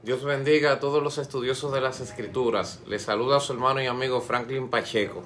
Dios bendiga a todos los estudiosos de las Escrituras. Les saluda a su hermano y amigo Franklin Pacheco.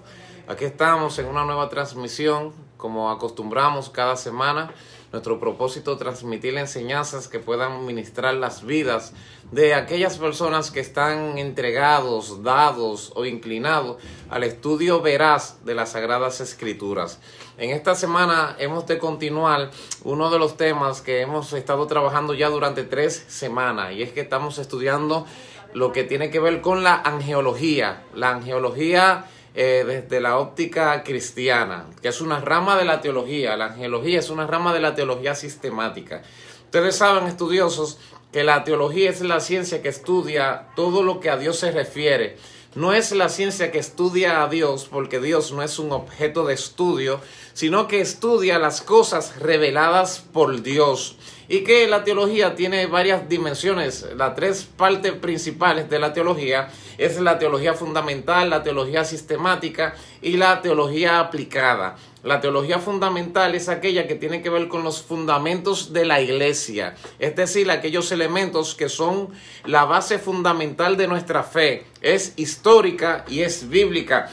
Aquí estamos en una nueva transmisión, como acostumbramos cada semana. Nuestro propósito es transmitir enseñanzas que puedan ministrar las vidas de aquellas personas que están entregados, dados o inclinados al estudio veraz de las Sagradas Escrituras. En esta semana hemos de continuar uno de los temas que hemos estado trabajando ya durante 3 semanas, y es que estamos estudiando lo que tiene que ver con la angeología. La angeología desde la óptica cristiana, que es una rama de la teología. La angelología es una rama de la teología sistemática. Ustedes saben, estudiosos, que la teología es la ciencia que estudia todo lo que a Dios se refiere. No es la ciencia que estudia a Dios, porque Dios no es un objeto de estudio, sino que estudia las cosas reveladas por Dios. Y que la teología tiene varias dimensiones. Las 3 partes principales de la teología es la teología fundamental, la teología sistemática y la teología aplicada. La teología fundamental es aquella que tiene que ver con los fundamentos de la iglesia, es decir, aquellos elementos que son la base fundamental de nuestra fe. Es histórica y es bíblica.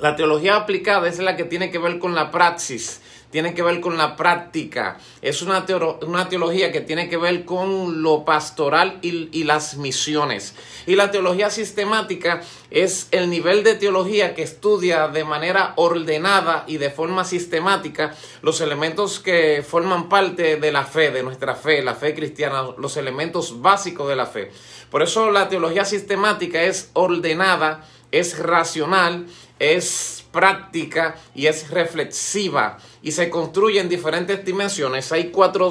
La teología aplicada es la que tiene que ver con la praxis, tiene que ver con la práctica. Es una teología que tiene que ver con lo pastoral y las misiones. Y la teología sistemática es el nivel de teología que estudia de manera ordenada y de forma sistemática los elementos que forman parte de la fe, de nuestra fe, la fe cristiana, los elementos básicos de la fe. Por eso la teología sistemática es ordenada, es racional, es práctica y es reflexiva, y se construye en diferentes dimensiones. Hay cuatro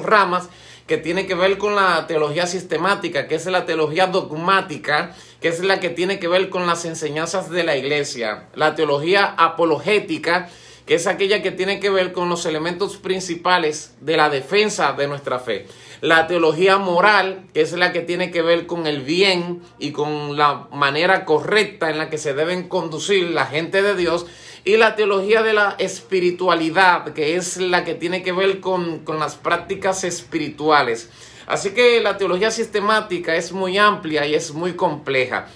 ramas que tienen que ver con la teología sistemática, que es la teología dogmática, que es la que tiene que ver con las enseñanzas de la iglesia. La teología apologética, que es aquella que tiene que ver con los elementos principales de la defensa de nuestra fe. La teología moral, que es la que tiene que ver con el bien y con la manera correcta en la que se deben conducir la gente de Dios. Y la teología de la espiritualidad, que es la que tiene que ver con las prácticas espirituales. Así que la teología sistemática es muy amplia y es muy compleja.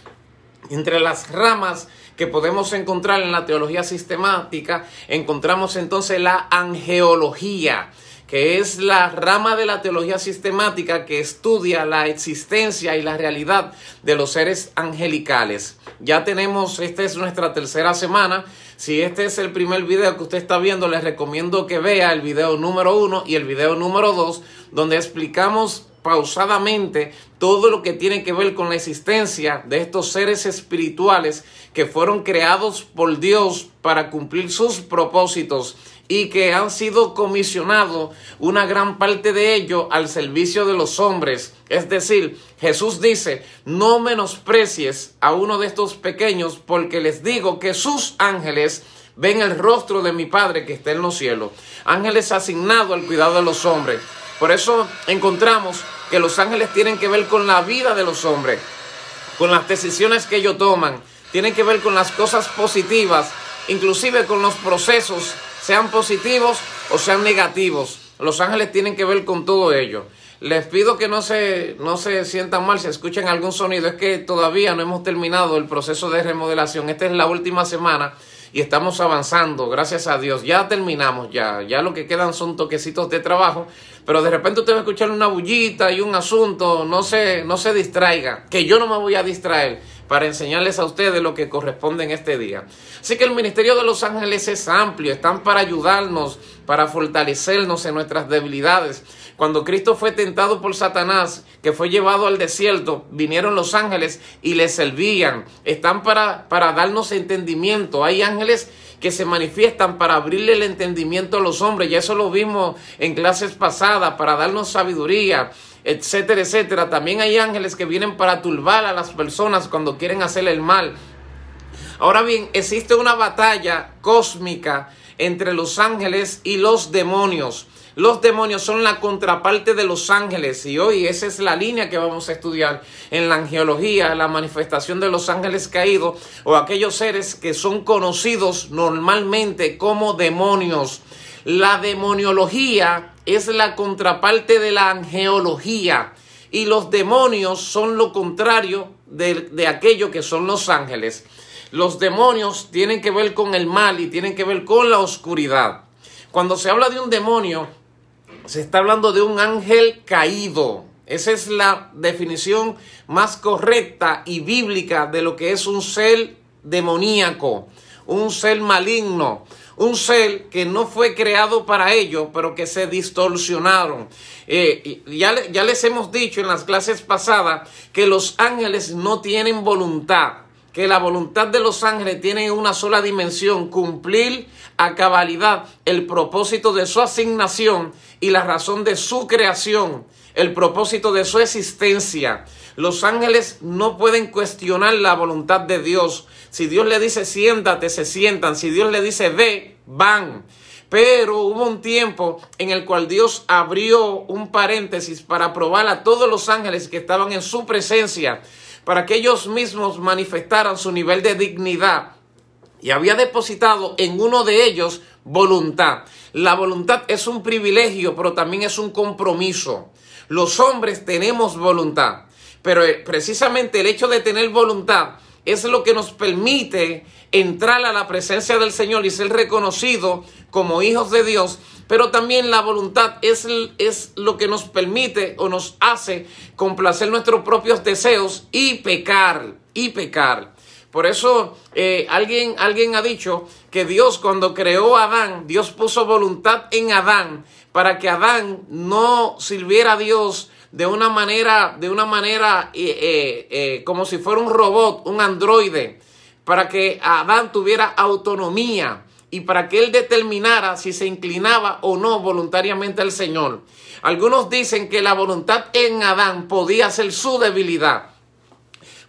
Entre las ramas que podemos encontrar en la teología sistemática, encontramos entonces la angeología, que es la rama de la teología sistemática que estudia la existencia y la realidad de los seres angelicales. Ya tenemos, esta es nuestra 3ª semana. Si este es el primer video que usted está viendo, les recomiendo que vea el video número 1 y el video número 2, donde explicamos pausadamente todo lo que tiene que ver con la existencia de estos seres espirituales que fueron creados por Dios para cumplir sus propósitos y que han sido comisionados, una gran parte de ellos, al servicio de los hombres. Es decir, Jesús dice: no menosprecies a uno de estos pequeños, porque les digo que sus ángeles ven el rostro de mi Padre que está en los cielos. Ángeles asignados al cuidado de los hombres. Por eso encontramos que los ángeles tienen que ver con la vida de los hombres, con las decisiones que ellos toman, tienen que ver con las cosas positivas, inclusive con los procesos, sean positivos o sean negativos. Los ángeles tienen que ver con todo ello. Les pido que no se sientan mal si escuchan algún sonido. Es que todavía no hemos terminado el proceso de remodelación. Esta es la última semana y estamos avanzando, gracias a Dios. Ya terminamos, ya lo que quedan son toquecitos de trabajo. Pero de repente usted va a escuchar una bullita y un asunto. No se distraiga, que yo no me voy a distraer para enseñarles a ustedes lo que corresponde en este día. Así que el ministerio de los ángeles es amplio, están para ayudarnos, para fortalecernos en nuestras debilidades. Cuando Cristo fue tentado por Satanás, que fue llevado al desierto, vinieron los ángeles y le servían. Están para darnos entendimiento. Hay ángeles que se manifiestan para abrirle el entendimiento a los hombres. Y eso lo vimos en clases pasadas, para darnos sabiduría, etcétera, etcétera. También hay ángeles que vienen para turbar a las personas cuando quieren hacerle el mal. Ahora bien, existe una batalla cósmica entre los ángeles y los demonios. Los demonios son la contraparte de los ángeles, y hoy esa es la línea que vamos a estudiar en la angeología, la manifestación de los ángeles caídos, o aquellos seres que son conocidos normalmente como demonios. La demoniología es la contraparte de la angeología, y los demonios son lo contrario de aquello que son los ángeles. Los demonios tienen que ver con el mal y tienen que ver con la oscuridad. Cuando se habla de un demonio, se está hablando de un ángel caído. Esa es la definición más correcta y bíblica de lo que es un ser demoníaco, un ser maligno, un ser que no fue creado para ello, pero que se distorsionaron. Ya les hemos dicho en las clases pasadas que los ángeles no tienen voluntad, que la voluntad de los ángeles tiene una sola dimensión: cumplir a cabalidad el propósito de su asignación y la razón de su creación, el propósito de su existencia. Los ángeles no pueden cuestionar la voluntad de Dios. Si Dios le dice siéntate, se sientan. Si Dios le dice ve, van. Pero hubo un tiempo en el cual Dios abrió un paréntesis para probar a todos los ángeles que estaban en su presencia, para que ellos mismos manifestaran su nivel de dignidad. Y había depositado en uno de ellos voluntad. La voluntad es un privilegio, pero también es un compromiso. Los hombres tenemos voluntad, pero precisamente el hecho de tener voluntad es lo que nos permite entrar a la presencia del Señor y ser reconocidos como hijos de Dios. Pero también la voluntad es lo que nos permite o nos hace complacer nuestros propios deseos y pecar. Por eso alguien ha dicho que Dios, cuando creó a Adán, Dios puso voluntad en Adán para que Adán no sirviera a Dios de una manera como si fuera un robot, un androide, para que Adán tuviera autonomía y para que él determinara si se inclinaba o no voluntariamente al Señor. Algunos dicen que la voluntad en Adán podía ser su debilidad,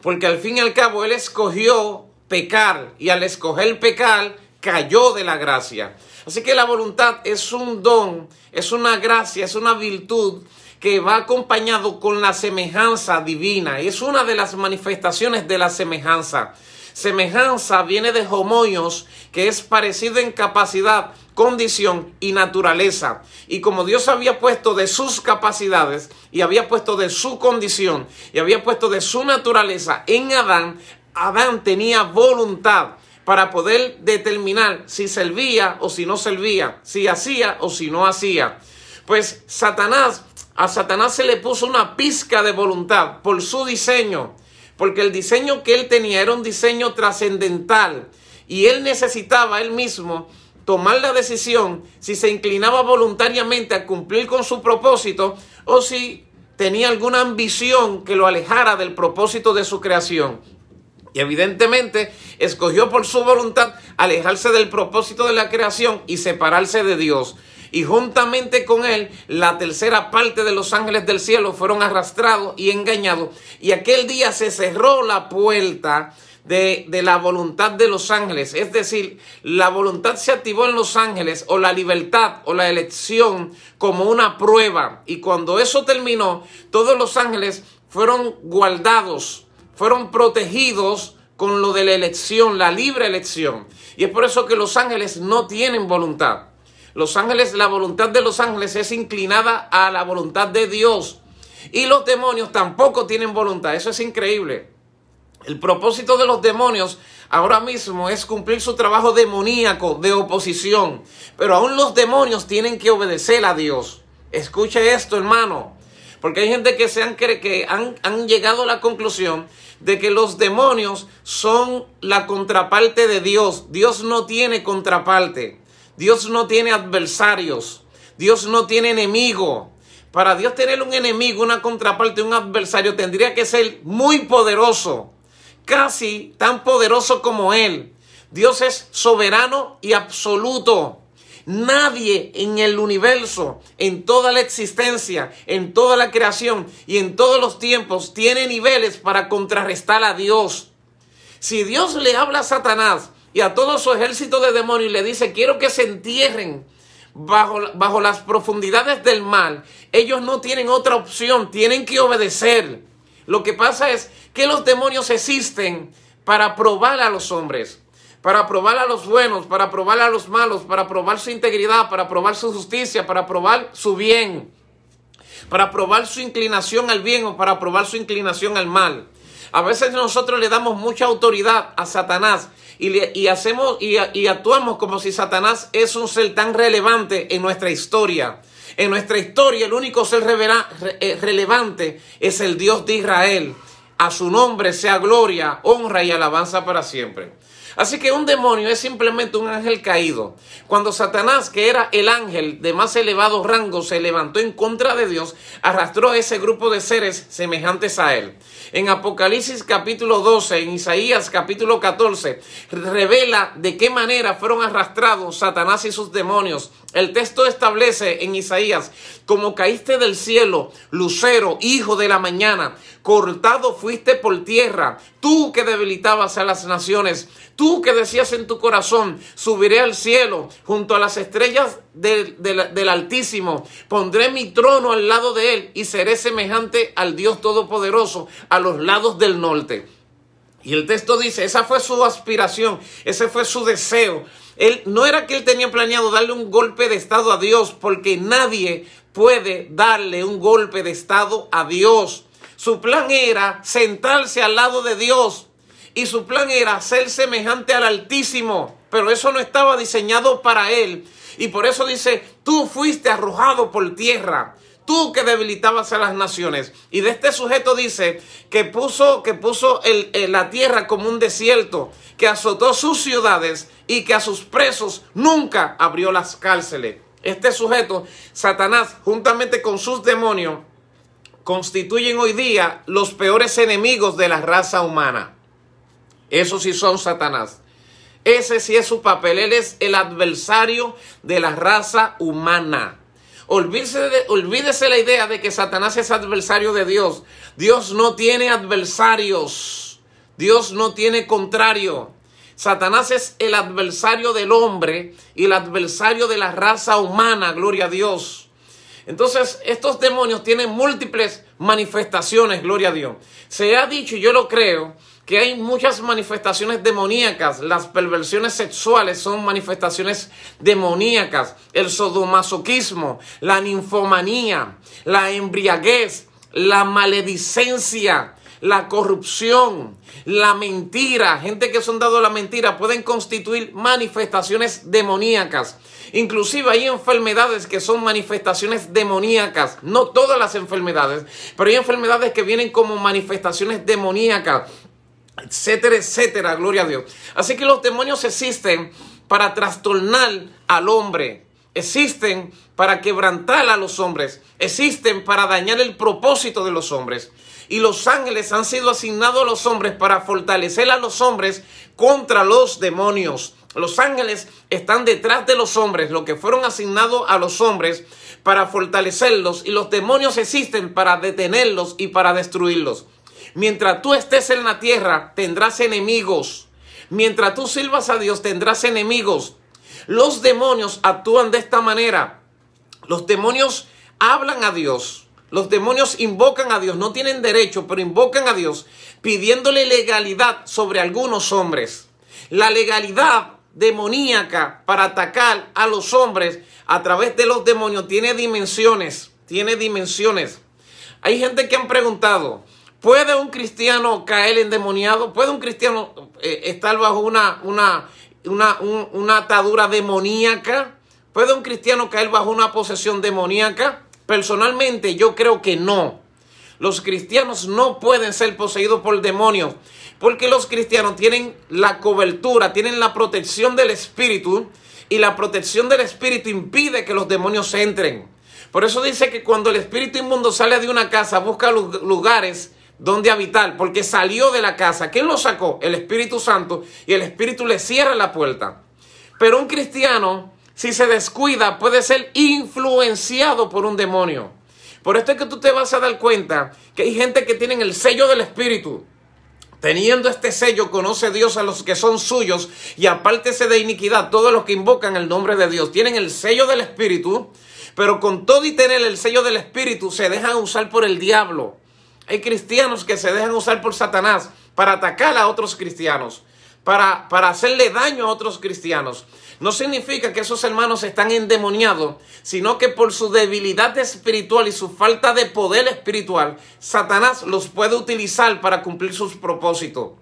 porque al fin y al cabo él escogió pecar y al escoger pecar cayó de la gracia. Así que la voluntad es un don, es una gracia, es una virtud que va acompañado con la semejanza divina. Es una de las manifestaciones de la semejanza. Semejanza viene de homoios, que es parecido en capacidad, condición y naturaleza. Y como Dios había puesto de sus capacidades y había puesto de su condición y había puesto de su naturaleza en Adán, Adán tenía voluntad para poder determinar si servía o si no servía, si hacía o si no hacía. Pues a Satanás se le puso una pizca de voluntad por su diseño, porque el diseño que él tenía era un diseño trascendental y él necesitaba él mismo tomar la decisión si se inclinaba voluntariamente a cumplir con su propósito o si tenía alguna ambición que lo alejara del propósito de su creación. Y evidentemente escogió por su voluntad alejarse del propósito de la creación y separarse de Dios. Y juntamente con él, la tercera parte de los ángeles del cielo fueron arrastrados y engañados. Y aquel día se cerró la puerta de la voluntad de los ángeles. Es decir, la voluntad se activó en los ángeles, o la libertad o la elección, como una prueba. Y cuando eso terminó, todos los ángeles fueron guardados, fueron protegidos con lo de la elección, la libre elección. Y es por eso que los ángeles no tienen voluntad. Los ángeles, la voluntad de los ángeles es inclinada a la voluntad de Dios. Y los demonios tampoco tienen voluntad. Eso es increíble. El propósito de los demonios ahora mismo es cumplir su trabajo demoníaco de oposición. Pero aún los demonios tienen que obedecer a Dios. Escuche esto, hermano. Porque hay gente que han llegado a la conclusión de que los demonios son la contraparte de Dios. Dios no tiene contraparte. Dios no tiene adversarios. Dios no tiene enemigo. Para Dios tener un enemigo, una contraparte, un adversario, tendría que ser muy poderoso. Casi tan poderoso como Él. Dios es soberano y absoluto. Nadie en el universo, en toda la existencia, en toda la creación y en todos los tiempos tiene niveles para contrarrestar a Dios. Si Dios le habla a Satanás y a todo su ejército de demonios y le dice: quiero que se entierren bajo las profundidades del mal, ellos no tienen otra opción, tienen que obedecer. Lo que pasa es que los demonios existen para probar a los hombres, para probar a los buenos, para probar a los malos, para probar su integridad, para probar su justicia, para probar su bien. para probar su inclinación al bien o para probar su inclinación al mal. A veces nosotros le damos mucha autoridad a Satanás y actuamos como si Satanás es un ser tan relevante en nuestra historia. En nuestra historia el único ser relevante es el Dios de Israel. A su nombre sea gloria, honra y alabanza para siempre. Así que un demonio es simplemente un ángel caído. Cuando Satanás, que era el ángel de más elevado rango, se levantó en contra de Dios, arrastró a ese grupo de seres semejantes a él. En Apocalipsis capítulo 12, en Isaías capítulo 14, revela de qué manera fueron arrastrados Satanás y sus demonios. El texto establece en Isaías: como caíste del cielo, lucero, hijo de la mañana, cortado fuiste por tierra, tú que debilitabas a las naciones, tú que decías en tu corazón, subiré al cielo, junto a las estrellas del Altísimo, pondré mi trono al lado de él y seré semejante al Dios Todopoderoso a los lados del norte. Y el texto dice, esa fue su aspiración, ese fue su deseo. No era que él tenía planeado darle un golpe de estado a Dios, porque nadie puede darle un golpe de estado a Dios. Su plan era sentarse al lado de Dios y su plan era ser semejante al Altísimo, pero eso no estaba diseñado para él. Y por eso dice, tú fuiste arrojado por tierra, tú que debilitabas a las naciones. Y de este sujeto dice que puso la tierra como un desierto, que azotó sus ciudades y que a sus presos nunca abrió las cárceles. Este sujeto, Satanás, juntamente con sus demonios, constituyen hoy día los peores enemigos de la raza humana. Esos sí son Satanás. Ese sí es su papel. Él es el adversario de la raza humana. Olvídese la idea de que Satanás es adversario de Dios. Dios no tiene adversarios. Dios no tiene contrario. Satanás es el adversario del hombre y el adversario de la raza humana. Gloria a Dios. Entonces, estos demonios tienen múltiples manifestaciones, gloria a Dios. Se ha dicho, y yo lo creo, que hay muchas manifestaciones demoníacas. Las perversiones sexuales son manifestaciones demoníacas. El sadomasoquismo, la ninfomanía, la embriaguez, la maledicencia, la corrupción, la mentira. Gente que son dados a la mentira pueden constituir manifestaciones demoníacas. Inclusive hay enfermedades que son manifestaciones demoníacas. No todas las enfermedades, pero hay enfermedades que vienen como manifestaciones demoníacas, etcétera, etcétera. Gloria a Dios. Así que los demonios existen para trastornar al hombre. Existen para quebrantar a los hombres. Existen para dañar el propósito de los hombres. Y los ángeles han sido asignados a los hombres para fortalecer a los hombres contra los demonios. Los ángeles están detrás de los hombres, lo que fueron asignados a los hombres para fortalecerlos, y los demonios existen para detenerlos y para destruirlos. Mientras tú estés en la tierra, tendrás enemigos. Mientras tú sirvas a Dios, tendrás enemigos. Los demonios actúan de esta manera. Los demonios hablan a Dios. Los demonios invocan a Dios. No tienen derecho, pero invocan a Dios pidiéndole legalidad sobre algunos hombres. La legalidad demoníaca para atacar a los hombres a través de los demonios tiene dimensiones. Hay gente que han preguntado, ¿puede un cristiano caer endemoniado? ¿Puede un cristiano estar bajo una atadura demoníaca? ¿Puede un cristiano caer bajo una posesión demoníaca? Personalmente yo creo que no. Los cristianos no pueden ser poseídos por demonios, porque los cristianos tienen la cobertura, tienen la protección del Espíritu, y la protección del Espíritu impide que los demonios entren. Por eso dice que cuando el espíritu inmundo sale de una casa, busca lugares donde habitar, porque salió de la casa. ¿Quién lo sacó? El Espíritu Santo, y el Espíritu le cierra la puerta. Pero un cristiano, si se descuida, puede ser influenciado por un demonio. Por esto es que tú te vas a dar cuenta que hay gente que tienen el sello del Espíritu. Teniendo este sello, conoce Dios a los que son suyos, y apártese de iniquidad todos los que invocan el nombre de Dios. Tienen el sello del Espíritu, pero con todo y tener el sello del Espíritu, se dejan usar por el diablo. Hay cristianos que se dejan usar por Satanás para atacar a otros cristianos, para hacerle daño a otros cristianos. no significa que esos hermanos están endemoniados, sino que por su debilidad espiritual y su falta de poder espiritual, Satanás los puede utilizar para cumplir sus propósitos.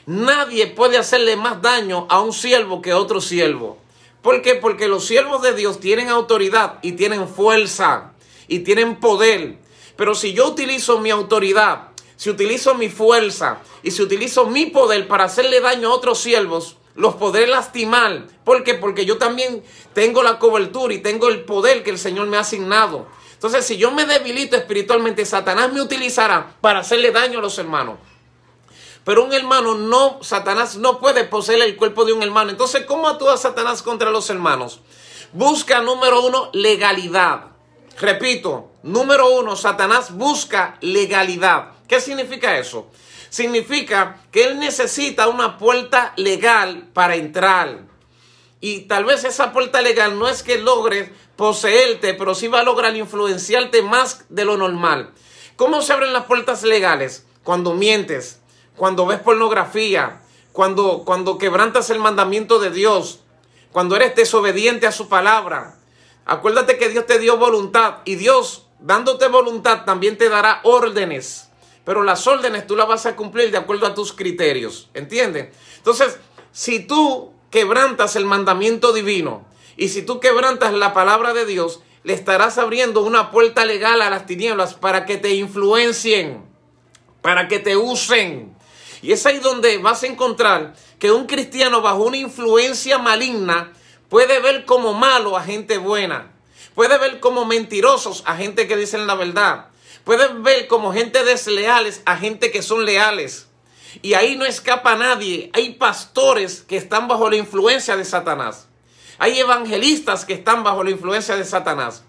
Nadie puede hacerle más daño a un siervo que a otro siervo. ¿Por qué? Porque los siervos de Dios tienen autoridad y tienen fuerza y tienen poder. Pero si yo utilizo mi autoridad, si utilizo mi fuerza y si utilizo mi poder para hacerle daño a otros siervos, los podré lastimar. ¿Por qué? Porque yo también tengo la cobertura y tengo el poder que el Señor me ha asignado. Entonces, si yo me debilito espiritualmente, Satanás me utilizará para hacerle daño a los hermanos. Pero un hermano no, Satanás no puede poseer el cuerpo de un hermano. Entonces, ¿cómo actúa Satanás contra los hermanos? Busca, número uno, legalidad. Repito, número uno, Satanás busca legalidad. ¿Qué significa eso? Significa que él necesita una puerta legal para entrar. Y tal vez esa puerta legal no es que logre poseerte, pero sí va a lograr influenciarte más de lo normal. ¿Cómo se abren las puertas legales? Cuando mientes, cuando ves pornografía, cuando quebrantas el mandamiento de Dios, cuando eres desobediente a su palabra. Acuérdate que Dios te dio voluntad y Dios, dándote voluntad, también te dará órdenes. Pero las órdenes tú las vas a cumplir de acuerdo a tus criterios. ¿Entiendes? Entonces, si tú quebrantas el mandamiento divino y si tú quebrantas la palabra de Dios, le estarás abriendo una puerta legal a las tinieblas para que te influencien, para que te usen. Y es ahí donde vas a encontrar que un cristiano bajo una influencia maligna puede ver como malo a gente buena. Puede ver como mentirosos a gente que dicen la verdad. Pueden ver como gente desleales a gente que son leales. Y ahí no escapa nadie. Hay pastores que están bajo la influencia de Satanás. Hay evangelistas que están bajo la influencia de Satanás.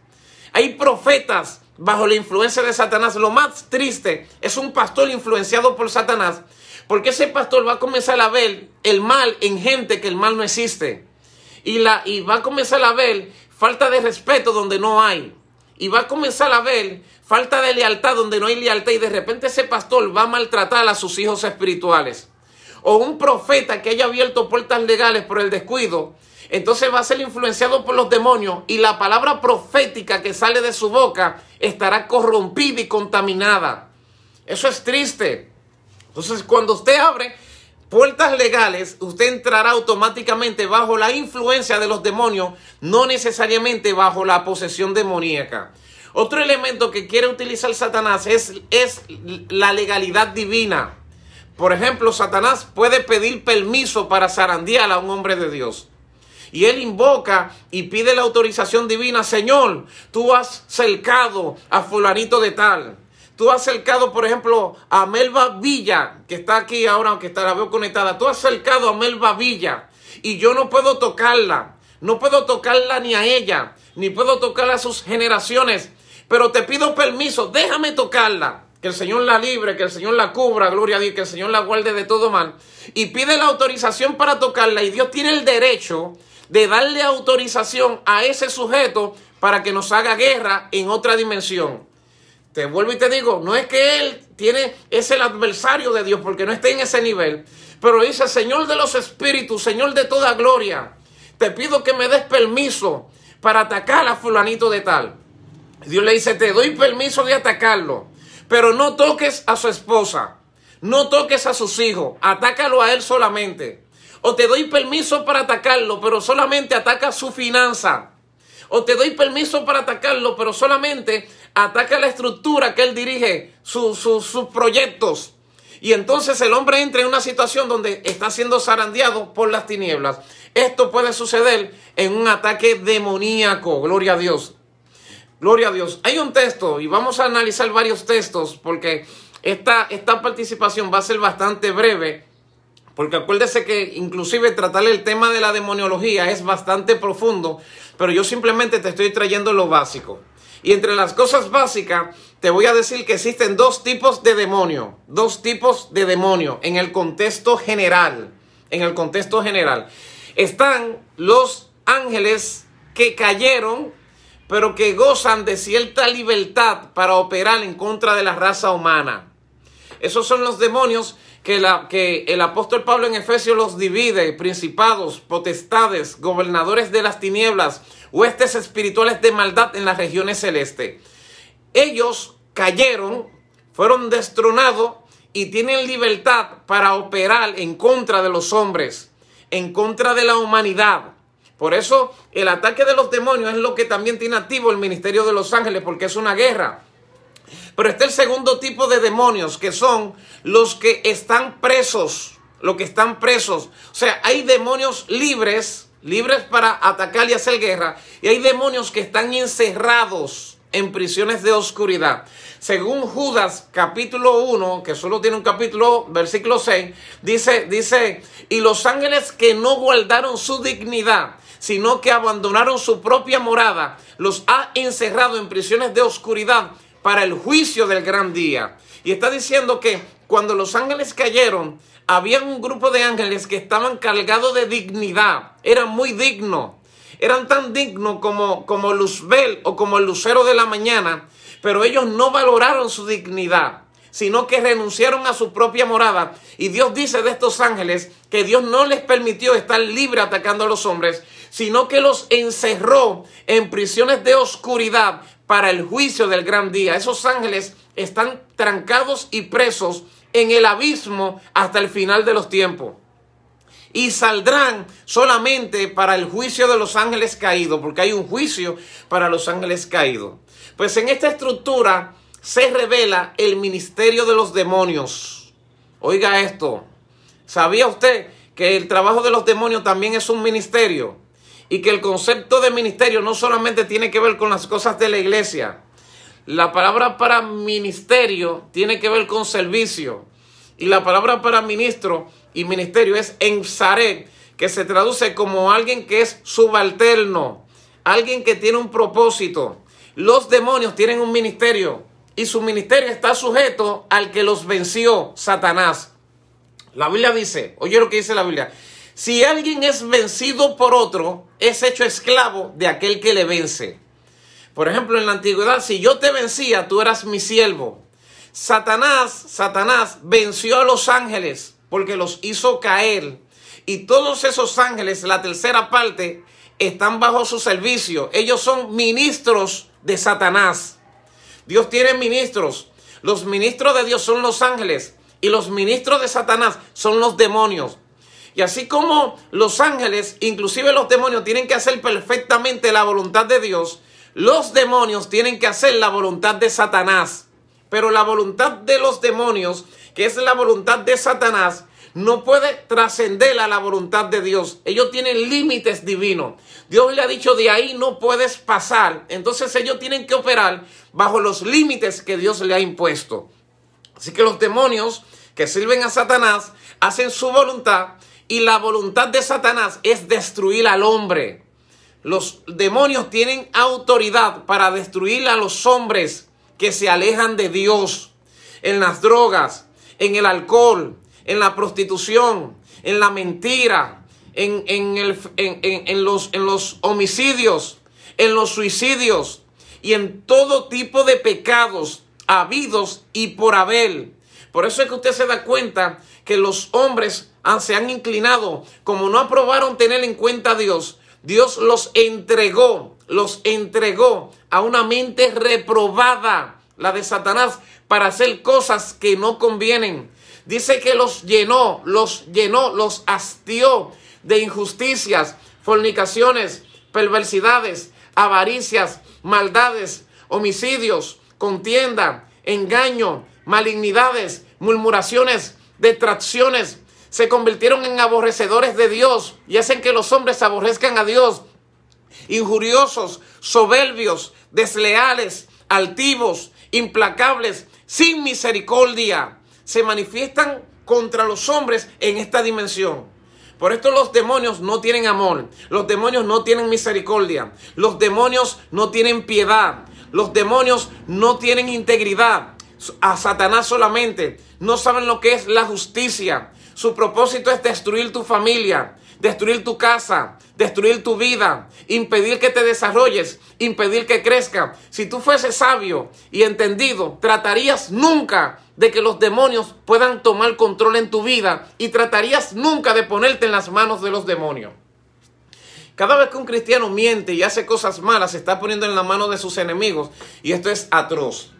Hay profetas bajo la influencia de Satanás. Lo más triste es un pastor influenciado por Satanás, porque ese pastor va a comenzar a ver el mal en gente que el mal no existe. Y va a comenzar a ver falta de respeto donde no hay. Y va a comenzar a ver falta de lealtad donde no hay lealtad. Y de repente ese pastor va a maltratar a sus hijos espirituales. O un profeta que haya abierto puertas legales por el descuido, entonces va a ser influenciado por los demonios. Y la palabra profética que sale de su boca estará corrompida y contaminada. Eso es triste. Entonces, cuando usted abre puertas legales, usted entrará automáticamente bajo la influencia de los demonios, no necesariamente bajo la posesión demoníaca. Otro elemento que quiere utilizar Satanás es la legalidad divina. Por ejemplo, Satanás puede pedir permiso para zarandear a un hombre de Dios. Y él invoca y pide la autorización divina. Señor, tú has cercado a fulanito de tal. Tú has cercado, por ejemplo, a Melba Villa, que está aquí ahora, aunque la veo conectada. Tú has cercado a Melba Villa y yo no puedo tocarla. No puedo tocarla ni a ella, ni puedo tocarla a sus generaciones. Pero te pido permiso, déjame tocarla. Que el Señor la libre, que el Señor la cubra, gloria a Dios, que el Señor la guarde de todo mal. Y pide la autorización para tocarla. Y Dios tiene el derecho de darle autorización a ese sujeto para que nos haga guerra en otra dimensión. Te vuelvo y te digo, no es que él es el adversario de Dios, porque no está en ese nivel. Pero dice, Señor de los espíritus, Señor de toda gloria, te pido que me des permiso para atacar a fulanito de tal. Dios le dice, te doy permiso de atacarlo, pero no toques a su esposa, no toques a sus hijos, atácalo a él solamente. O te doy permiso para atacarlo, pero solamente ataca su finanza. O te doy permiso para atacarlo, pero solamente ataca la estructura que él dirige, sus proyectos. Y entonces el hombre entra en una situación donde está siendo zarandeado por las tinieblas. Esto puede suceder en un ataque demoníaco. Gloria a Dios. Gloria a Dios. Hay un texto y vamos a analizar varios textos porque esta participación va a ser bastante breve. Porque acuérdese que inclusive tratar el tema de la demoniología es bastante profundo, pero yo simplemente te estoy trayendo lo básico. Y entre las cosas básicas te voy a decir que existen dos tipos de demonio. Dos tipos de demonio en el contexto general. En el contexto general. Están los ángeles que cayeron, pero que gozan de cierta libertad para operar en contra de la raza humana. Esos son los demonios que el apóstol Pablo en Efesios los divide: principados, potestades, gobernadores de las tinieblas, huestes espirituales de maldad en las regiones celestes. Ellos cayeron, fueron destronados y tienen libertad para operar en contra de los hombres, en contra de la humanidad. Por eso el ataque de los demonios es lo que también tiene activo el ministerio de los ángeles, porque es una guerra. Pero está el segundo tipo de demonios, que son los que están presos, los que están presos. O sea, hay demonios libres para atacar y hacer guerra, y hay demonios que están encerrados en prisiones de oscuridad. Según Judas capítulo 1, que solo tiene un capítulo, versículo 6, dice, y los ángeles que no guardaron su dignidad, sino que abandonaron su propia morada, los ha encerrado en prisiones de oscuridad para el juicio del gran día. Y está diciendo que cuando los ángeles cayeron, había un grupo de ángeles que estaban cargados de dignidad, eran muy dignos. Eran tan dignos como Luzbel o como el lucero de la mañana, pero ellos no valoraron su dignidad, sino que renunciaron a su propia morada. Y Dios dice de estos ángeles que Dios no les permitió estar libre atacando a los hombres, sino que los encerró en prisiones de oscuridad para el juicio del gran día. Esos ángeles están trancados y presos en el abismo hasta el final de los tiempos. Y saldrán solamente para el juicio de los ángeles caídos, porque hay un juicio para los ángeles caídos. Pues en esta estructura se revela el ministerio de los demonios. Oiga esto, ¿sabía usted que el trabajo de los demonios también es un ministerio? Y que el concepto de ministerio no solamente tiene que ver con las cosas de la iglesia. La palabra para ministerio tiene que ver con servicio. Y la palabra para ministro y ministerio es emsaret, que se traduce como alguien que es subalterno, alguien que tiene un propósito. Los demonios tienen un ministerio y su ministerio está sujeto al que los venció, Satanás. La Biblia dice, oye lo que dice la Biblia: si alguien es vencido por otro, es hecho esclavo de aquel que le vence. Por ejemplo, en la antigüedad, si yo te vencía, tú eras mi siervo. Satanás venció a los ángeles porque los hizo caer. Y todos esos ángeles, la tercera parte, están bajo su servicio. Ellos son ministros de Satanás. Dios tiene ministros. Los ministros de Dios son los ángeles. Y los ministros de Satanás son los demonios. Y así como los ángeles, inclusive los demonios, tienen que hacer perfectamente la voluntad de Dios, los demonios tienen que hacer la voluntad de Satanás. Pero la voluntad de los demonios, que es la voluntad de Satanás, no puede trascender a la voluntad de Dios. Ellos tienen límites divinos. Dios le ha dicho, de ahí no puedes pasar. Entonces ellos tienen que operar bajo los límites que Dios le ha impuesto. Así que los demonios que sirven a Satanás hacen su voluntad, y la voluntad de Satanás es destruir al hombre. Los demonios tienen autoridad para destruir a los hombres que se alejan de Dios, en las drogas, en el alcohol, en la prostitución, en la mentira, en los homicidios, en los suicidios y en todo tipo de pecados habidos y por haber. Por eso es que usted se da cuenta que los hombres se han inclinado, como no aprobaron tener en cuenta a Dios, Dios los entregó a una mente reprobada, la de Satanás, para hacer cosas que no convienen. Dice que los llenó, los hastió de injusticias, fornicaciones, perversidades, avaricias, maldades, homicidios, contienda, engaño, malignidades, murmuraciones, detracciones. Se convirtieron en aborrecedores de Dios y hacen que los hombres aborrezcan a Dios. Injuriosos, soberbios, desleales, altivos, implacables, sin misericordia. Se manifiestan contra los hombres en esta dimensión. Por esto los demonios no tienen amor. Los demonios no tienen misericordia. Los demonios no tienen piedad. Los demonios no tienen integridad. A Satanás solamente. No saben lo que es la justicia. Su propósito es destruir tu familia, destruir tu casa, destruir tu vida, impedir que te desarrolles, impedir que crezca. Si tú fueses sabio y entendido, tratarías nunca de que los demonios puedan tomar control en tu vida y tratarías nunca de ponerte en las manos de los demonios. Cada vez que un cristiano miente y hace cosas malas, se está poniendo en la mano de sus enemigos y esto es atroz.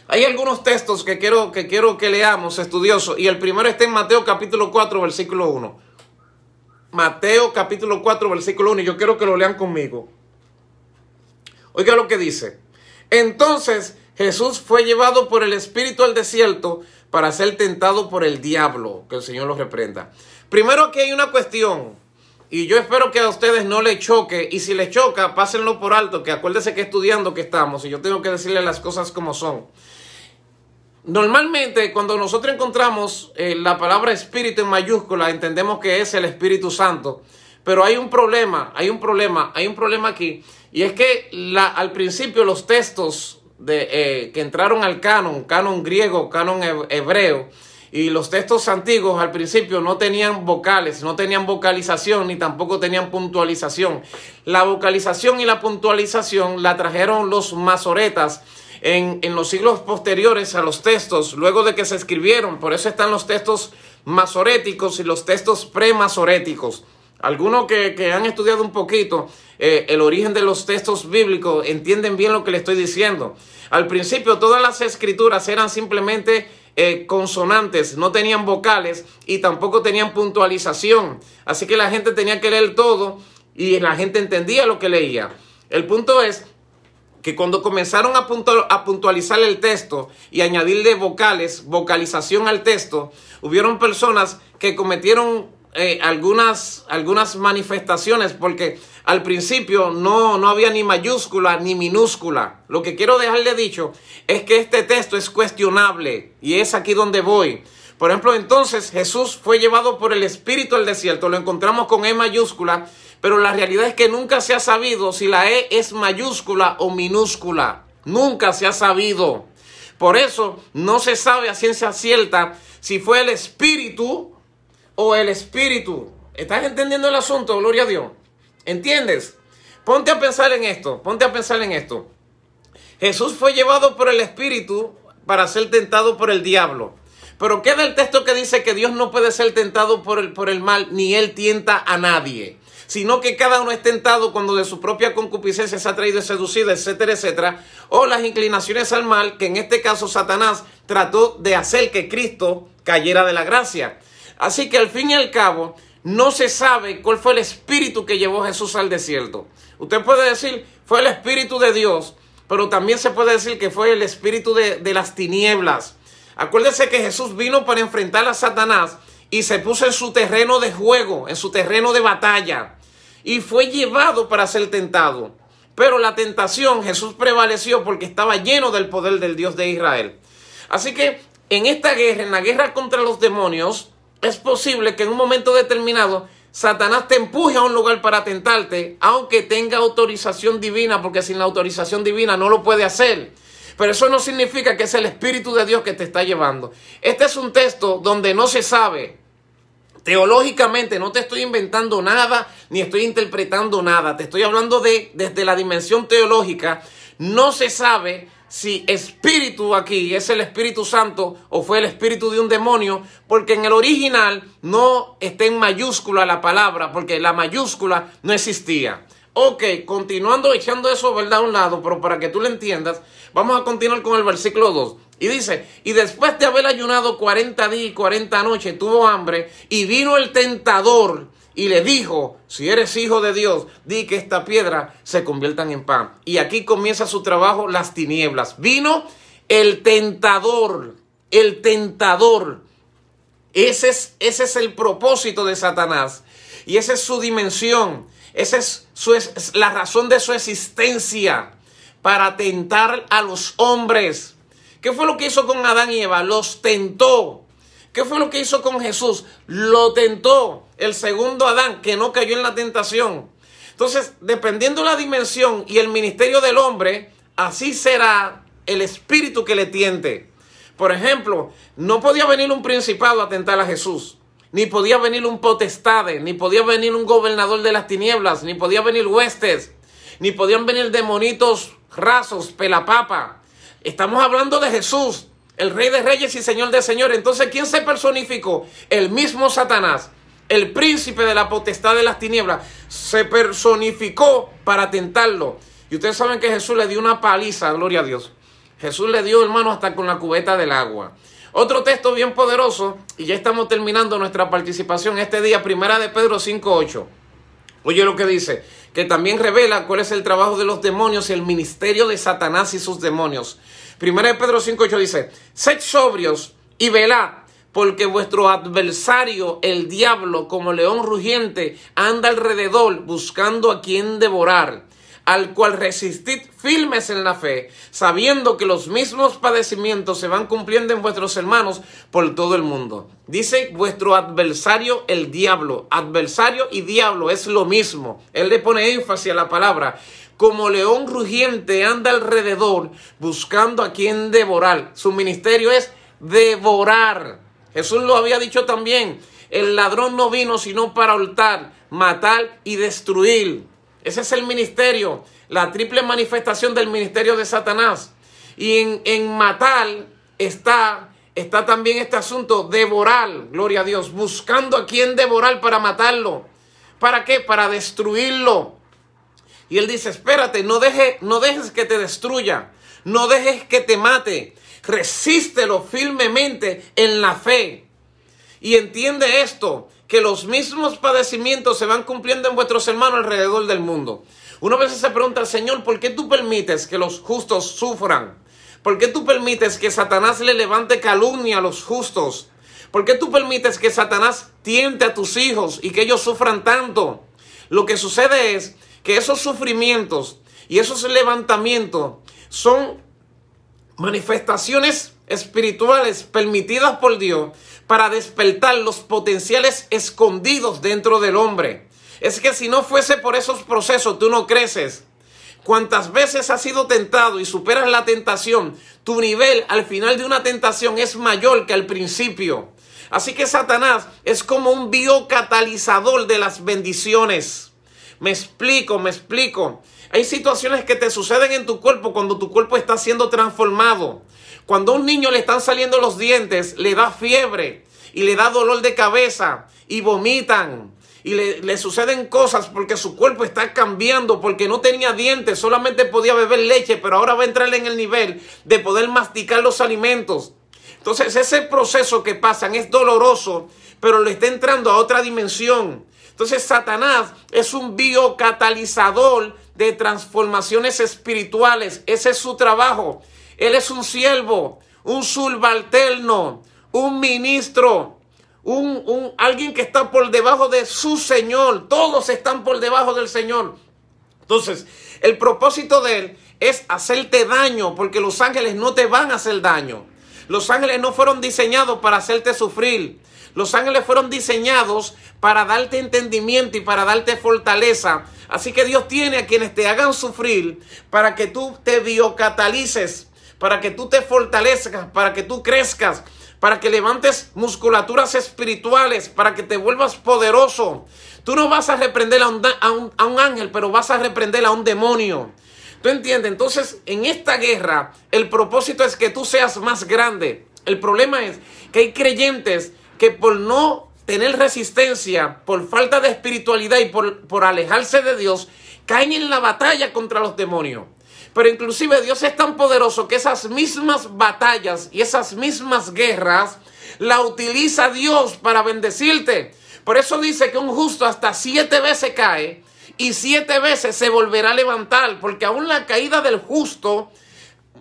Hay algunos textos que quiero que leamos, estudiosos, y el primero está en Mateo capítulo 4, versículo 1. Mateo capítulo 4, versículo 1, y yo quiero que lo lean conmigo. Oiga lo que dice. Entonces Jesús fue llevado por el Espíritu al desierto para ser tentado por el diablo. Que el Señor los reprenda. Primero, aquí hay una cuestión, y yo espero que a ustedes no les choque, y si les choca, pásenlo por alto, que acuérdense que estudiando que estamos, y yo tengo que decirles las cosas como son. Normalmente, cuando nosotros encontramos la palabra espíritu en mayúscula, entendemos que es el Espíritu Santo. Pero hay un problema aquí. Y es que al principio los textos que entraron al canon griego, canon hebreo, y los textos antiguos al principio no tenían vocales, no tenían vocalización, ni tampoco tenían puntualización. La vocalización y la puntualización la trajeron los masoretas en los siglos posteriores a los textos, luego de que se escribieron. Por eso están los textos masoréticos y los textos premasoréticos. Algunos que han estudiado un poquito el origen de los textos bíblicos entienden bien lo que le estoy diciendo. Al principio todas las escrituras eran simplemente consonantes, no tenían vocales y tampoco tenían puntualización. Así que la gente tenía que leer todo y la gente entendía lo que leía. El punto es que cuando comenzaron a puntualizar el texto y añadirle vocalización al texto, hubieron personas que cometieron algunas manifestaciones, porque al principio no había ni mayúscula ni minúscula. Lo que quiero dejarle dicho es que este texto es cuestionable y es aquí donde voy. Por ejemplo, entonces Jesús fue llevado por el Espíritu al desierto. Lo encontramos con E mayúscula, pero la realidad es que nunca se ha sabido si la E es mayúscula o minúscula. Nunca se ha sabido. Por eso no se sabe a ciencia cierta si fue el Espíritu o el Espíritu. ¿Estás entendiendo el asunto? Gloria a Dios. ¿Entiendes? Ponte a pensar en esto. Jesús fue llevado por el Espíritu para ser tentado por el diablo. Pero queda el texto que dice que Dios no puede ser tentado por el mal, ni Él tienta a nadie, sino que cada uno es tentado cuando de su propia concupiscencia se ha traído seducido, etcétera, etcétera, o las inclinaciones al mal, que en este caso Satanás trató de hacer que Cristo cayera de la gracia. Así que al fin y al cabo, no se sabe cuál fue el espíritu que llevó a Jesús al desierto. Usted puede decir, fue el Espíritu de Dios, pero también se puede decir que fue el espíritu de las tinieblas. Acuérdese que Jesús vino para enfrentar a Satanás y se puso en su terreno de juego, en su terreno de batalla, y fue llevado para ser tentado. Pero la tentación, Jesús prevaleció porque estaba lleno del poder del Dios de Israel. Así que en esta guerra, en la guerra contra los demonios, es posible que en un momento determinado Satanás te empuje a un lugar para tentarte, aunque tenga autorización divina, porque sin la autorización divina no lo puede hacer. Pero eso no significa que es el Espíritu de Dios que te está llevando. Este es un texto donde no se sabe. Teológicamente no te estoy inventando nada, ni estoy interpretando nada. Te estoy hablando desde la dimensión teológica. No se sabe si espíritu aquí es el Espíritu Santo o fue el espíritu de un demonio, porque en el original no está en mayúscula la palabra, porque la mayúscula no existía. Ok, continuando echando eso, ¿verdad?, a un lado, pero para que tú lo entiendas, vamos a continuar con el versículo 2. Y dice, y después de haber ayunado 40 días y 40 noches, tuvo hambre, y vino el tentador y le dijo, si eres hijo de Dios, di que esta piedra se conviertan en pan. Y aquí comienza su trabajo, las tinieblas. Vino el tentador, el tentador. Ese es el propósito de Satanás, y esa es su dimensión. Esa es la razón de su existencia, para tentar a los hombres. ¿Qué fue lo que hizo con Adán y Eva? Los tentó. ¿Qué fue lo que hizo con Jesús? Lo tentó. El segundo Adán, que no cayó en la tentación. Entonces, dependiendo la dimensión y el ministerio del hombre, así será el espíritu que le tiente. Por ejemplo, no podía venir un principado a tentar a Jesús. ni podía venir un potestade, ni podía venir un gobernador de las tinieblas, ni podía venir huestes, ni podían venir demonitos rasos, pelapapa. Estamos hablando de Jesús, el Rey de Reyes y Señor de Señores. Entonces, ¿quién se personificó? El mismo Satanás, el príncipe de la potestad de las tinieblas, se personificó para tentarlo. Y ustedes saben que Jesús le dio una paliza, gloria a Dios. Jesús le dio, hermano, hasta con la cubeta del agua. Otro texto bien poderoso, y ya estamos terminando nuestra participación este día, Primera de Pedro 5:8. Oye lo que dice, que también revela cuál es el trabajo de los demonios y el ministerio de Satanás y sus demonios. Primera de Pedro 5:8 dice, sed sobrios y velad, porque vuestro adversario, el diablo, como león rugiente, anda alrededor buscando a quien devorar, al cual resistid firmes en la fe, sabiendo que los mismos padecimientos se van cumpliendo en vuestros hermanos por todo el mundo. Dice vuestro adversario, el diablo. Adversario y diablo es lo mismo. Él le pone énfasis a la palabra. Como león rugiente anda alrededor buscando a quien devorar. Su ministerio es devorar. Jesús lo había dicho también. El ladrón no vino sino para hurtar, matar y destruir. Ese es el ministerio, la triple manifestación del ministerio de Satanás. Y en matar está también este asunto, devorar, gloria a Dios, buscando a quien devorar para matarlo. ¿Para qué? Para destruirlo. Y él dice, espérate, no dejes que te destruya, no dejes que te mate, resístelo firmemente en la fe. Y entiende esto, que los mismos padecimientos se van cumpliendo en vuestros hermanos alrededor del mundo. Uno a veces se pregunta al Señor, ¿por qué tú permites que los justos sufran? ¿Por qué tú permites que Satanás le levante calumnia a los justos? ¿Por qué tú permites que Satanás tiente a tus hijos y que ellos sufran tanto? Lo que sucede es que esos sufrimientos y esos levantamientos son manifestaciones espirituales permitidas por Dios para despertar los potenciales escondidos dentro del hombre. Es que si no fuese por esos procesos, tú no creces. Cuantas veces has sido tentado y superas la tentación, tu nivel al final de una tentación es mayor que al principio. Así que Satanás es como un biocatalizador de las bendiciones. Me explico. Hay situaciones que te suceden en tu cuerpo cuando tu cuerpo está siendo transformado. Cuando a un niño le están saliendo los dientes, le da fiebre y le da dolor de cabeza y vomitan. Y le suceden cosas porque su cuerpo está cambiando, porque no tenía dientes, solamente podía beber leche, pero ahora va a entrar en el nivel de poder masticar los alimentos. Entonces ese proceso que pasan es doloroso, pero le está entrando a otra dimensión. Entonces Satanás es un biocatalizador de transformaciones espirituales. Ese es su trabajo. Él es un siervo, un subalterno, un ministro, alguien que está por debajo de su Señor. Todos están por debajo del Señor. Entonces, el propósito de él es hacerte daño, porque los ángeles no te van a hacer daño. Los ángeles no fueron diseñados para hacerte sufrir. Los ángeles fueron diseñados para darte entendimiento y para darte fortaleza. Así que Dios tiene a quienes te hagan sufrir para que tú te biocatalices, para que tú te fortalezcas, para que tú crezcas, para que levantes musculaturas espirituales, para que te vuelvas poderoso. Tú no vas a reprender a un ángel, pero vas a reprender a un demonio. ¿Tú entiendes? Entonces, en esta guerra, el propósito es que tú seas más grande. El problema es que hay creyentes que por no tener resistencia, por falta de espiritualidad y por alejarse de Dios, caen en la batalla contra los demonios. Pero inclusive Dios es tan poderoso que esas mismas batallas y esas mismas guerras la utiliza Dios para bendecirte. Por eso dice que un justo hasta 7 veces cae y 7 veces se volverá a levantar, porque aún la caída del justo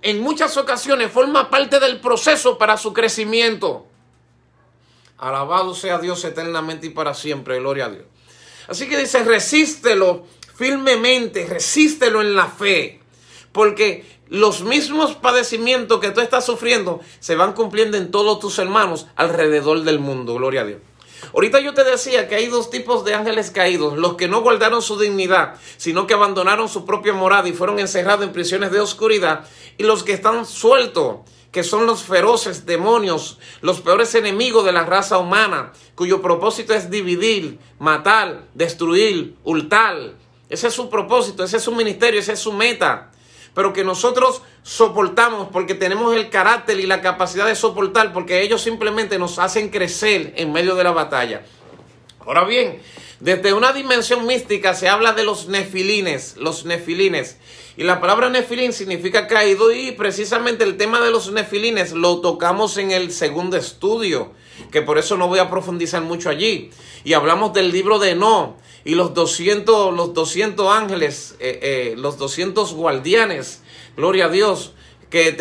en muchas ocasiones forma parte del proceso para su crecimiento. Alabado sea Dios eternamente y para siempre, gloria a Dios. Así que dice, resístelo firmemente, resístelo en la fe, porque los mismos padecimientos que tú estás sufriendo se van cumpliendo en todos tus hermanos alrededor del mundo, gloria a Dios. Ahorita yo te decía que hay 2 tipos de ángeles caídos: los que no guardaron su dignidad, sino que abandonaron su propia morada y fueron encerrados en prisiones de oscuridad, y los que están sueltos, que son los feroces demonios, los peores enemigos de la raza humana, cuyo propósito es dividir, matar, destruir, hurtar. Ese es su propósito, ese es su ministerio, esa es su meta. Pero que nosotros soportamos porque tenemos el carácter y la capacidad de soportar, porque ellos simplemente nos hacen crecer en medio de la batalla. Ahora bien, desde una dimensión mística se habla de los nefilines, y la palabra nefilín significa caído, y precisamente el tema de los nefilines lo tocamos en el segundo estudio, que por eso no voy a profundizar mucho allí. Y hablamos del libro de Enoc y los 200 ángeles, los 200 guardianes, gloria a Dios, que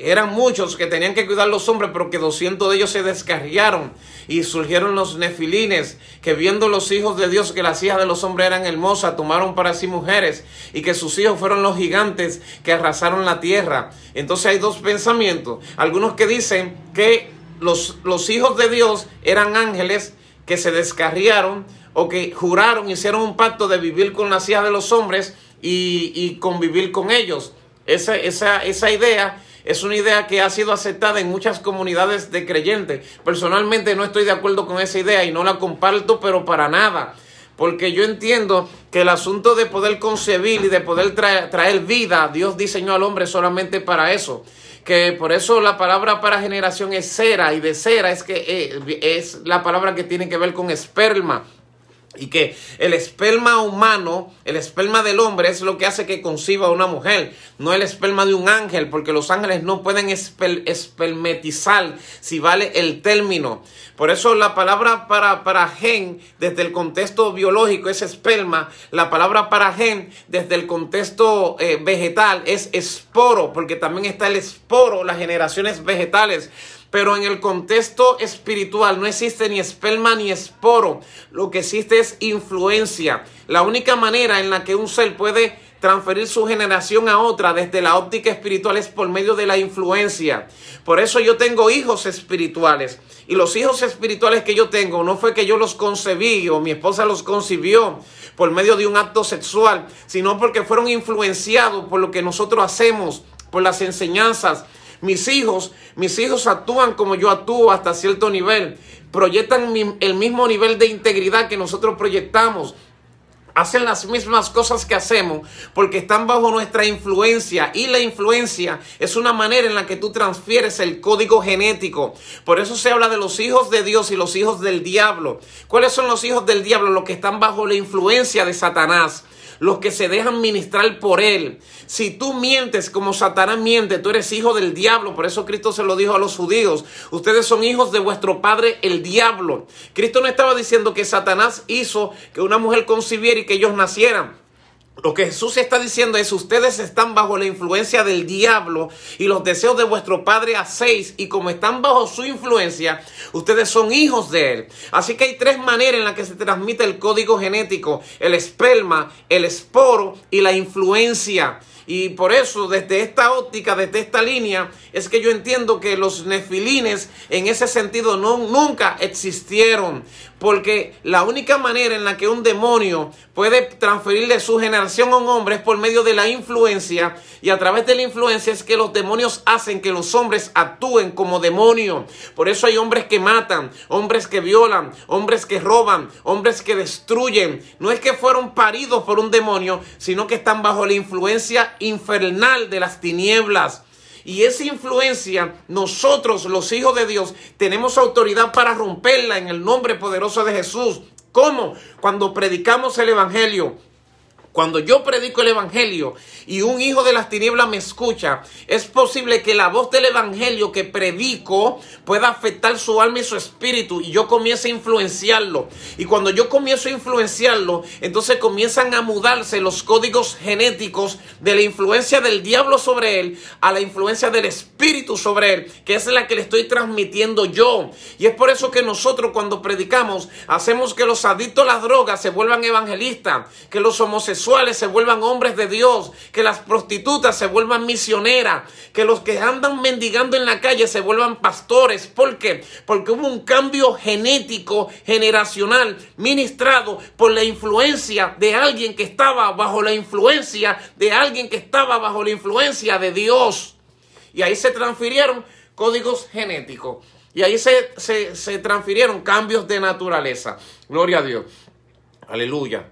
eran muchos, que tenían que cuidar los hombres, pero que 200 de ellos se descarriaron y surgieron los nefilines, que viendo los hijos de Dios que las hijas de los hombres eran hermosas, tomaron para sí mujeres, y que sus hijos fueron los gigantes que arrasaron la tierra. Entonces hay dos pensamientos, algunos que dicen que los hijos de Dios eran ángeles que se descarriaron, o que juraron, hicieron un pacto de vivir con las hijas de los hombres y convivir con ellos. Esa idea es una idea que ha sido aceptada en muchas comunidades de creyentes. Personalmente no estoy de acuerdo con esa idea y no la comparto, pero para nada. Porque yo entiendo que el asunto de poder concebir y de poder traer vida, Dios diseñó al hombre solamente para eso. Que por eso la palabra para generación es cera, y de cera es la palabra que tiene que ver con esperma. Y que el esperma humano, el esperma del hombre, es lo que hace que conciba a una mujer, no el esperma de un ángel, porque los ángeles no pueden espermetizar, si vale el término. Por eso la palabra para gen, desde el contexto biológico, es esperma. La palabra para gen, desde el contexto vegetal, es esporo, porque también está el esporo, las generaciones vegetales. Pero en el contexto espiritual no existe ni esperma ni esporo. Lo que existe es influencia. La única manera en la que un ser puede transferir su generación a otra desde la óptica espiritual es por medio de la influencia. Por eso yo tengo hijos espirituales. Y los hijos espirituales que yo tengo no fue que yo los concebí o mi esposa los concibió por medio de un acto sexual, sino porque fueron influenciados por lo que nosotros hacemos, por las enseñanzas. Mis hijos actúan como yo actúo hasta cierto nivel. Proyectan el mismo nivel de integridad que nosotros proyectamos. Hacen las mismas cosas que hacemos porque están bajo nuestra influencia. Y la influencia es una manera en la que tú transfieres el código genético. Por eso se habla de los hijos de Dios y los hijos del diablo. ¿Cuáles son los hijos del diablo? Los que están bajo la influencia de Satanás. Los que se dejan ministrar por él. Si tú mientes como Satanás miente, tú eres hijo del diablo. Por eso Cristo se lo dijo a los judíos. Ustedes son hijos de vuestro padre el diablo. Cristo no estaba diciendo que Satanás hizo que una mujer concibiera y que ellos nacieran. Lo que Jesús está diciendo es: ustedes están bajo la influencia del diablo y los deseos de vuestro padre hacéis, y como están bajo su influencia, ustedes son hijos de él. Así que hay tres maneras en las que se transmite el código genético: el esperma, el esporo y la influencia. Y por eso, desde esta óptica, desde esta línea, es que yo entiendo que los nefilines en ese sentido nunca existieron. Porque la única manera en la que un demonio puede transferirle su generación a un hombre es por medio de la influencia. Y a través de la influencia es que los demonios hacen que los hombres actúen como demonios. Por eso hay hombres que matan, hombres que violan, hombres que roban, hombres que destruyen. No es que fueron paridos por un demonio, sino que están bajo la influencia infernal de las tinieblas. Y esa influencia, nosotros los hijos de Dios tenemos autoridad para romperla en el nombre poderoso de Jesús. ¿Cómo? Cuando predicamos el evangelio. Cuando yo predico el evangelio y un hijo de las tinieblas me escucha, es posible que la voz del evangelio que predico pueda afectar su alma y su espíritu, y yo comience a influenciarlo. Y cuando yo comienzo a influenciarlo, entonces comienzan a mudarse los códigos genéticos de la influencia del diablo sobre él a la influencia del espíritu sobre él, que es la que le estoy transmitiendo yo. Y es por eso que nosotros, cuando predicamos, hacemos que los adictos a las drogas se vuelvan evangelistas, que los homosexuales se vuelvan hombres de Dios, que las prostitutas se vuelvan misioneras, que los que andan mendigando en la calle se vuelvan pastores. ¿Por qué? Porque hubo un cambio genético, generacional, ministrado por la influencia de alguien que estaba bajo la influencia de alguien que estaba bajo la influencia de Dios. y ahí se transfirieron códigos genéticos. Y ahí se transfirieron cambios de naturaleza. Gloria a Dios. Aleluya.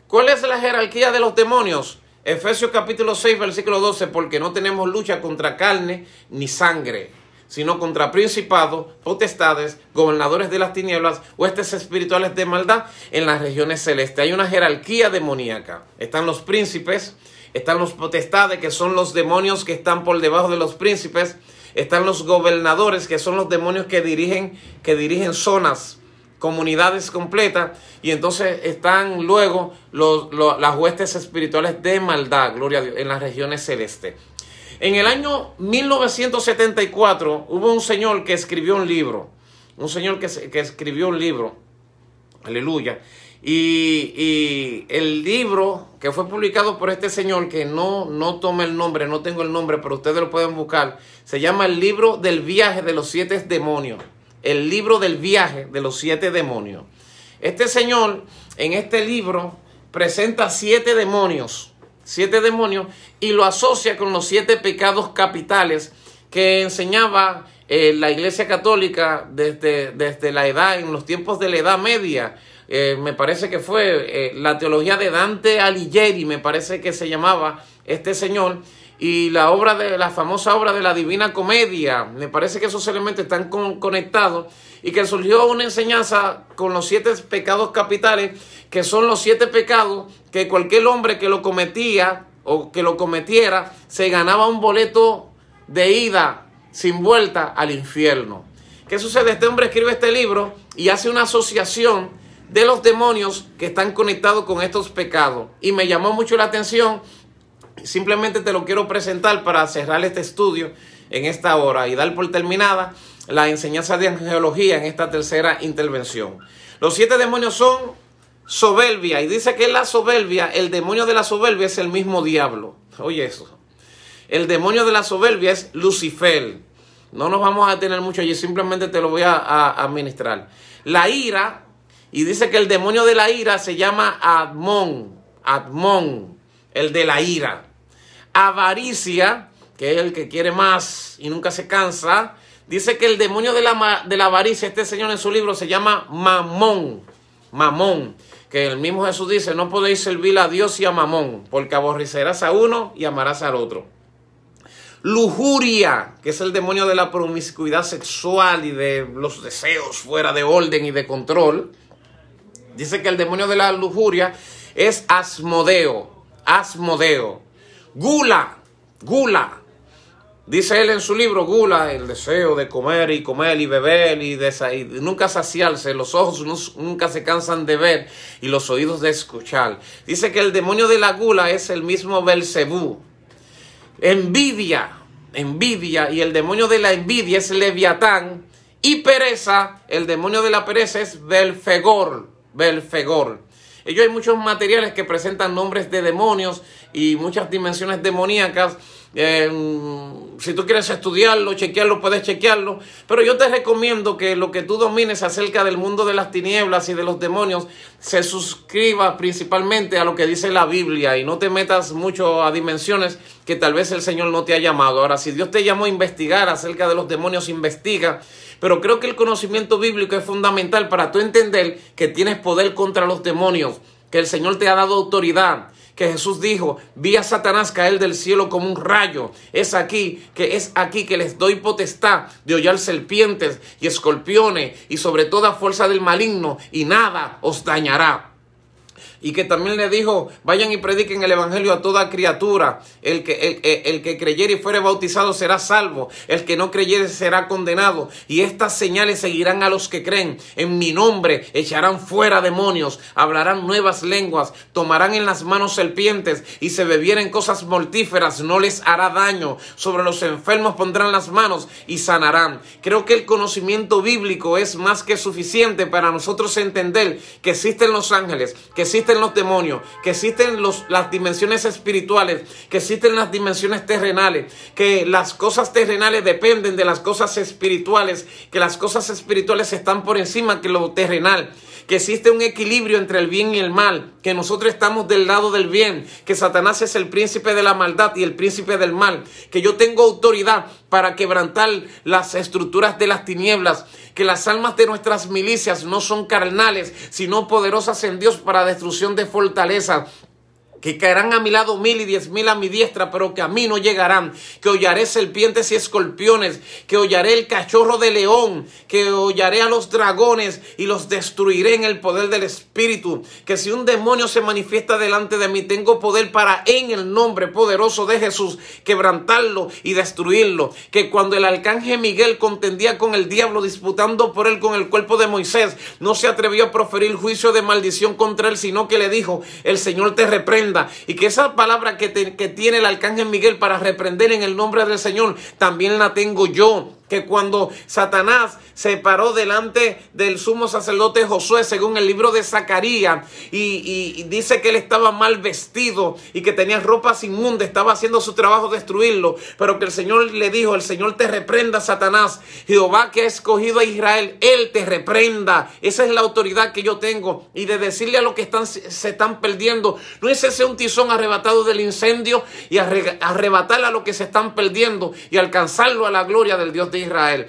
¿Cuál es la jerarquía de los demonios? Efesios capítulo 6, versículo 12. Porque no tenemos lucha contra carne ni sangre, sino contra principados, potestades, gobernadores de las tinieblas, huestes espirituales de maldad en las regiones celestes. Hay una jerarquía demoníaca. Están los príncipes, están los potestades, que son los demonios que están por debajo de los príncipes. Están los gobernadores, que son los demonios que dirigen zonas, comunidades completas. Y entonces están luego las huestes espirituales de maldad, gloria a Dios, en las regiones celestes. En el año 1974 hubo un señor que escribió un libro. Aleluya. Y el libro que fue publicado por este señor, que no toma el nombre, no tengo el nombre, pero ustedes lo pueden buscar, se llama El libro del viaje de los 7 demonios. El libro del viaje de los 7 demonios. Este señor en este libro presenta 7 demonios, y lo asocia con los 7 pecados capitales que enseñaba la Iglesia Católica desde la edad, en los tiempos de la Edad Media. Me parece que fue la teología de Dante Alighieri, me parece que se llamaba este señor, y la famosa obra de la Divina Comedia. Me parece que esos elementos están conectados, y que surgió una enseñanza con los 7 pecados capitales, que son los 7 pecados que cualquier hombre que lo cometía o que lo cometiera se ganaba un boleto de ida sin vuelta al infierno. ¿Qué sucede? Este hombre escribe este libro y hace una asociación de los demonios que están conectados con estos pecados. Y me llamó mucho la atención. Simplemente te lo quiero presentar para cerrar este estudio en esta hora y dar por terminada la enseñanza de angelología en esta tercera intervención. Los 7 demonios son soberbia. Y dice que la soberbia, el demonio de la soberbia es el mismo diablo. Oye eso. El demonio de la soberbia es Lucifer. No nos vamos a tener mucho allí, simplemente te lo voy a administrar. La ira. Y dice que el demonio de la ira se llama Admón, el de la ira. Avaricia, que es el que quiere más y nunca se cansa. Dice que el demonio de la avaricia, este señor en su libro se llama Mamón. Que el mismo Jesús dice, no podéis servir a Dios y a Mamón, porque aborrecerás a uno y amarás al otro. Lujuria, que es el demonio de la promiscuidad sexual y de los deseos fuera de orden y de control. Dice que el demonio de la lujuria es Asmodeo. Gula. Dice él en su libro, gula, el deseo de comer y beber y nunca saciarse. Los ojos nunca se cansan de ver y los oídos de escuchar. Dice que el demonio de la gula es el mismo Belcebú. Envidia, y el demonio de la envidia es Leviatán. Y pereza, el demonio de la pereza es Belfegor. Ellos hay muchos materiales que presentan nombres de demonios y muchas dimensiones demoníacas. Si tú quieres estudiarlo, chequearlo, puedes chequearlo. Pero yo te recomiendo que lo que tú domines acerca del mundo de las tinieblas y de los demonios se suscriba principalmente a lo que dice la Biblia y no te metas mucho a dimensiones que tal vez el Señor no te ha llamado. Ahora, si Dios te llamó a investigar acerca de los demonios, investiga. Pero creo que el conocimiento bíblico es fundamental para tú entender que tienes poder contra los demonios, que el Señor te ha dado autoridad, que Jesús dijo, vi a Satanás caer del cielo como un rayo. Es aquí que les doy potestad de hollar serpientes y escorpiones y sobre toda fuerza del maligno y nada os dañará. Y que también le dijo, vayan y prediquen el evangelio a toda criatura. El que creyere y fuere bautizado será salvo. El que no creyere será condenado. Y estas señales seguirán a los que creen. En mi nombre echarán fuera demonios. Hablarán nuevas lenguas. Tomarán en las manos serpientes. Y se bebieren cosas mortíferas. No les hará daño. Sobre los enfermos pondrán las manos y sanarán. Creo que el conocimiento bíblico es más que suficiente para nosotros entender que existen los ángeles, que existen los demonios, que existen las dimensiones espirituales, que existen las dimensiones terrenales, que las cosas terrenales dependen de las cosas espirituales, que las cosas espirituales están por encima que lo terrenal, que existe un equilibrio entre el bien y el mal, que nosotros estamos del lado del bien, que Satanás es el príncipe de la maldad y el príncipe del mal, que yo tengo autoridad para quebrantar las estructuras de las tinieblas, que las almas de nuestras milicias no son carnales, sino poderosas en Dios para destrucción de fortalezas, que caerán a mi lado 1000 y 10,000 a mi diestra, pero que a mí no llegarán, que hollaré serpientes y escorpiones, que hollaré el cachorro de león, que hollaré a los dragones y los destruiré en el poder del Espíritu, que si un demonio se manifiesta delante de mí, tengo poder para, en el nombre poderoso de Jesús, quebrantarlo y destruirlo, que cuando el arcángel Miguel contendía con el diablo, disputando por él con el cuerpo de Moisés, no se atrevió a proferir juicio de maldición contra él, sino que le dijo: el Señor te reprenda. Y que esa palabra que tiene el arcángel Miguel para reprender en el nombre del Señor, también la tengo yo. Que cuando Satanás se paró delante del sumo sacerdote Josué, según el libro de Zacarías, y dice que él estaba mal vestido y que tenía ropas inmundas, estaba haciendo su trabajo destruirlo, pero que el Señor le dijo: el Señor te reprenda, Satanás, Jehová que ha escogido a Israel, él te reprenda. Esa es la autoridad que yo tengo, y de decirle a los que se están perdiendo: no es ese un tizón arrebatado del incendio, y arrebatar a los que se están perdiendo y alcanzarlo a la gloria del Dios de Israel.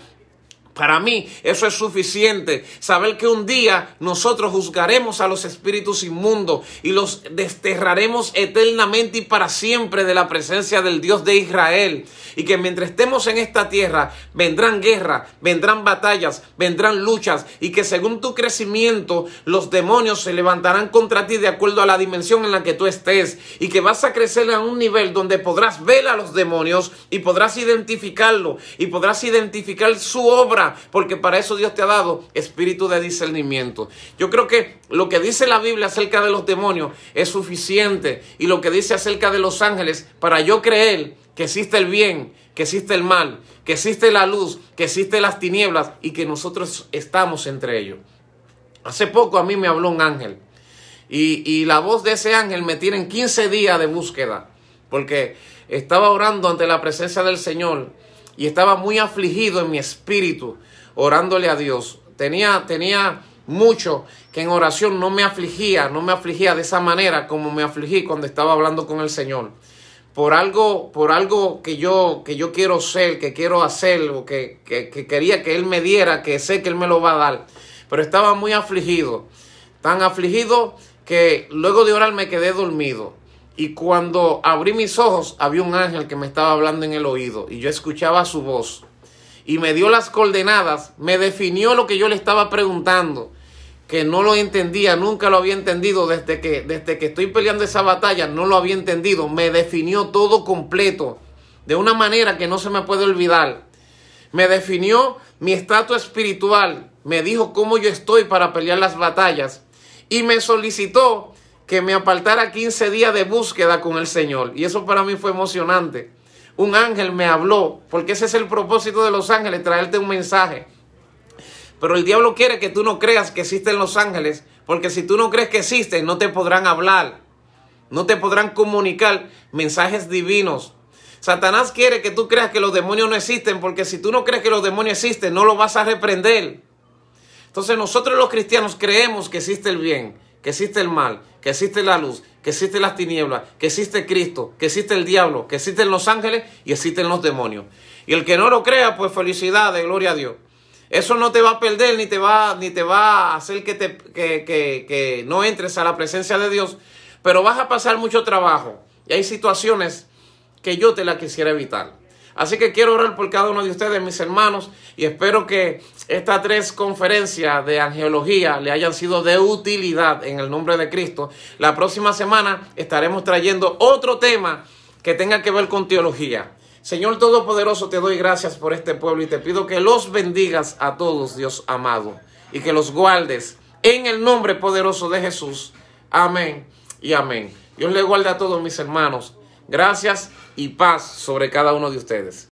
Para mí eso es suficiente, saber que un día nosotros juzgaremos a los espíritus inmundos y los desterraremos eternamente y para siempre de la presencia del Dios de Israel, y que mientras estemos en esta tierra vendrán guerras, vendrán batallas, vendrán luchas, y que según tu crecimiento los demonios se levantarán contra ti de acuerdo a la dimensión en la que tú estés, y que vas a crecer a un nivel donde podrás ver a los demonios y podrás identificarlo y podrás identificar su obra, porque para eso Dios te ha dado espíritu de discernimiento. Yo creo que lo que dice la Biblia acerca de los demonios es suficiente, y lo que dice acerca de los ángeles, para yo creer que existe el bien, que existe el mal, que existe la luz, que existe las tinieblas, y que nosotros estamos entre ellos. Hace poco a mí me habló un ángel, y la voz de ese ángel me tiene en 15 días de búsqueda, porque estaba orando ante la presencia del Señor y estaba muy afligido en mi espíritu, orándole a Dios. Tenía mucho que en oración no me afligía de esa manera como me afligí cuando estaba hablando con el Señor. Por algo que yo quiero ser, que quiero hacer, o que quería que Él me diera, que sé que Él me lo va a dar. Pero estaba muy afligido, tan afligido que luego de orar me quedé dormido. Y cuando abrí mis ojos, había un ángel que me estaba hablando en el oído, y yo escuchaba su voz, y me dio las coordenadas, me definió lo que yo le estaba preguntando, que no lo entendía, nunca lo había entendido desde que estoy peleando esa batalla, no lo había entendido. Me definió todo completo, de una manera que no se me puede olvidar. Me definió mi estatus espiritual, me dijo cómo yo estoy para pelear las batallas, y me solicitó que me apartara 15 días de búsqueda con el Señor. Y eso para mí fue emocionante. Un ángel me habló, porque ese es el propósito de los ángeles, traerte un mensaje. Pero el diablo quiere que tú no creas que existen los ángeles, porque si tú no crees que existen, no te podrán hablar, no te podrán comunicar mensajes divinos. Satanás quiere que tú creas que los demonios no existen, porque si tú no crees que los demonios existen, no los vas a reprender. Entonces nosotros los cristianos creemos que existe el bien, que existe el mal, que existe la luz, que existen las tinieblas, que existe Cristo, que existe el diablo, que existen los ángeles y existen los demonios. Y el que no lo crea, pues felicidades, gloria a Dios. Eso no te va a perder ni te va a hacer que no entres a la presencia de Dios, pero vas a pasar mucho trabajo. Y hay situaciones que yo te las quisiera evitar. Así que quiero orar por cada uno de ustedes, mis hermanos, y espero que estas 3 conferencias de angelología le hayan sido de utilidad en el nombre de Cristo. La próxima semana estaremos trayendo otro tema que tenga que ver con teología. Señor Todopoderoso, te doy gracias por este pueblo y te pido que los bendigas a todos, Dios amado, y que los guardes en el nombre poderoso de Jesús. Amén y amén. Dios le guarde a todos mis hermanos. Gracias y paz sobre cada uno de ustedes.